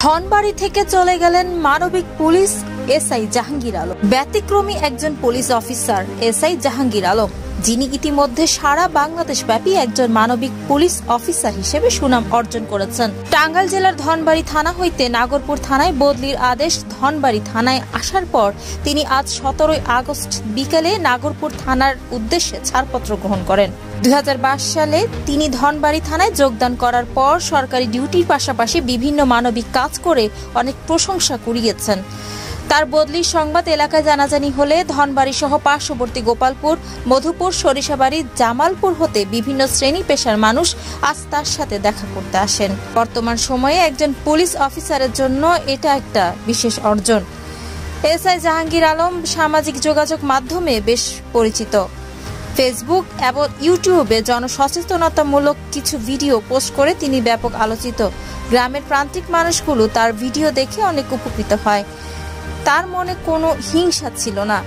ধনবাড়ী থেকে চলে গেলেন মানবিক পুলিশ এসআই জাহাঙ্গীর আলম। ব্যতিক্রমী একজন police officer SI Jahangir Alam, যিনি ইতিমধ্যে সারা বাংলাদেশ ব্যাপী একজন মানবিক পুলিশ অফিসার হিসেবে সুনাম অর্জন করেছেন। টাঙ্গাইল জেলার ধনবাড়ী থানা হইতে নাগরপুর থানায় বদলির আদেশ ধনবাড়ী থানায় আসার পর তিনি আজ 17 আগস্ট বিকেলে নাগরপুর থানার উদ্দেশ্যে ছাড়পত্র গ্রহণ করেন। 2022 সালে তিনি ধনবাড়ী থানায় যোগদান করার পর সরকারি ডিউটির পাশাপাশি বিভিন্ন মানবিক কাজ করে অনেক প্রশংসা কুড়িয়েছেন। তার বদলির সংবাদ এলাকায় জানাজানি হলে ধনবাড়ী সহ পার্শ্ববর্তী গোপালপুর, মধুপুর, সরিষাবাড়ি, জামালপুর হতে বিভিন্ন শ্রেণী পেশার মানুষ আজ তার সাথে দেখা করতে আসেন। বর্তমান সময়ে একজন পুলিশ অফিসারের জন্য এটা একটা বিশেষ অর্জন। এসআই জাহাঙ্গীর আলম সামাজিক যোগাযোগ মাধ্যমে বেশ পরিচিত। ফেসবুক এবং ইউটিউবে জনসচেতনতামূলক কিছু ভিডিও পোস্ট করে তিনি ব্যাপক আলোচিত। গ্রামের প্রান্তিক মানুষগুলো তার ভিডিও দেখে অনেক উপকৃত হয়। তার মনে কোনো হিংসা ছিল না,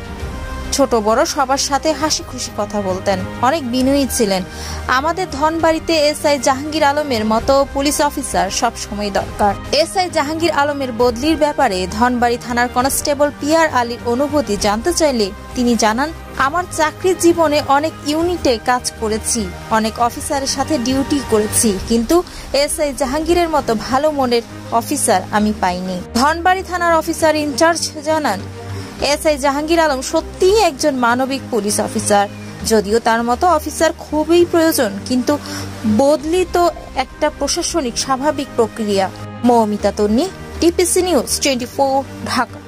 ছোট বড় সবার সাথে হাসি খুশি কথা বলতেন, অনেক বিনয়ী ছিলেন। আমাদের ধনবাড়ীতে এসআই জাহাঙ্গীর আলমের মতো পুলিশ অফিসার সব সময় দরকার। এসআই জাহাঙ্গীর আলমের বদলির ব্যাপারে ধনবাড়ী থানার কনস্টেবল পিয়ার আলীর অনুভূতি জানতে চাইলে তিনি জানান, আমার চাকরির জীবনে অনেক ইউনিটে কাজ করেছি, অনেক অফিসারের সাথে ডিউটি করেছি, কিন্তু এসআই জাহাঙ্গীরের মতো ভালো মনের অফিসার আমি পাইনি। ধনবাড়ী থানার অফিসার ইনচার্জ জানান, এসআই জাহাঙ্গীর আলম সত্যিই একজন মানবিক পুলিশ অফিসার। যদিও তার মতো অফিসার খুবই প্রয়োজন, কিন্তু বদলি তো একটা প্রশাসনিক স্বাভাবিক প্রক্রিয়া। মৌমিতা তন্নি, টিপিসি নিউজ 24, ঢাকা।